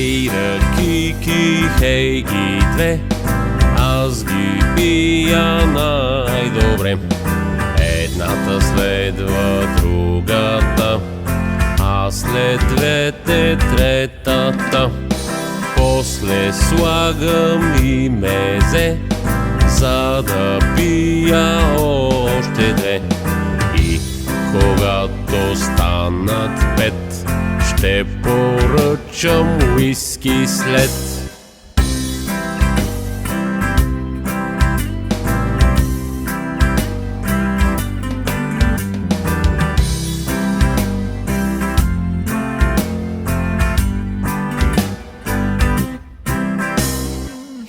Хей, ръкики, хей ги две, аз ги пия най-добре. Едната следва другата, а след двете третата. После слагам и мезе, за да пия още две. И когато станат пет, ще поръчам уиски след.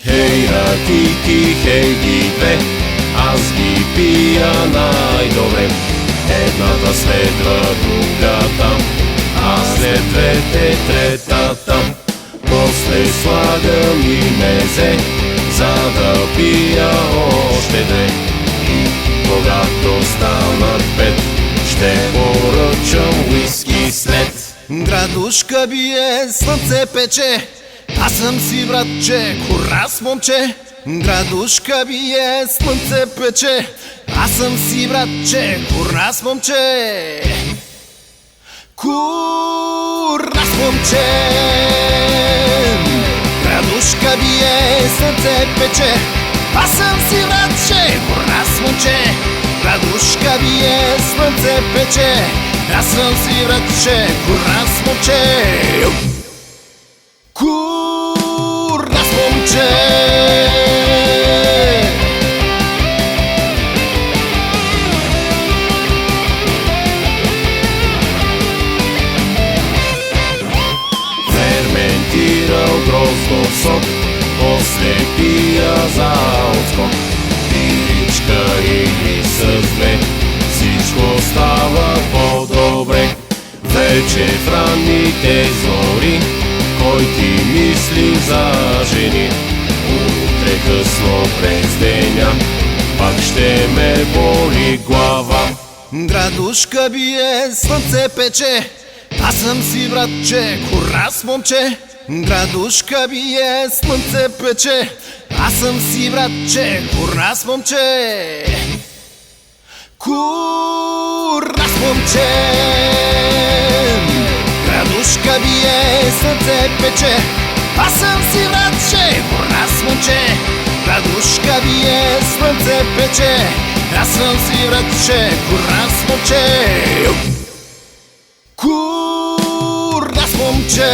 Хей, ръкики, хей ги две, аз ги пия най-добре. Едната следва другата, а след двете третата. После слагам и мезе, за да пия още две. И когато станат пет, ще поръчам уиски след. Градушка бие, слънце пече, аз съм си братче, курас момче. Градушка бие, слънце пече, аз съм си братче, курас момче. Курас момче. Градушка бие, слънце пече, аз съм си братче, курас момче. Градушка бие, слънце пече, аз съм си братче, курас момче. Курас момче. Ферментирал гроздов сок, после пия за отскок. Пиричка или с две, всичко става по-добре. Вече в ранните зори, кой ти мисли за жени? Утре късно през деня, пак ще ме боли глава. Градушка бие, слънце пече, аз съм си братче, курас момче. Градушка бие, слънце пече, аз съм си братче, курас момче. Курас момче. Градушка бие, слънце пече, аз съм си братче, курас момче. Градушка бие, слънце пече, аз съм си братче, курас момче. Курас момче.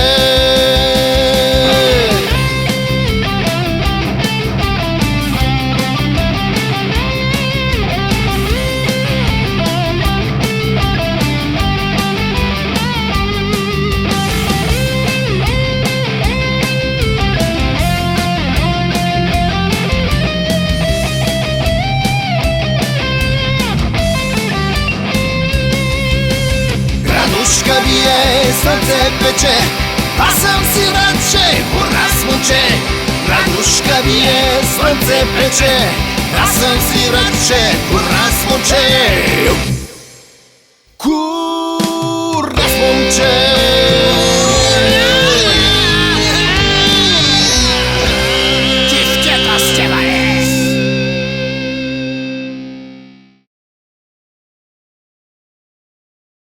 Градушка бие, слънце пече, аз съм си братче, курас момче. Градушка бие, слънце пече, аз съм си братче, курас момче.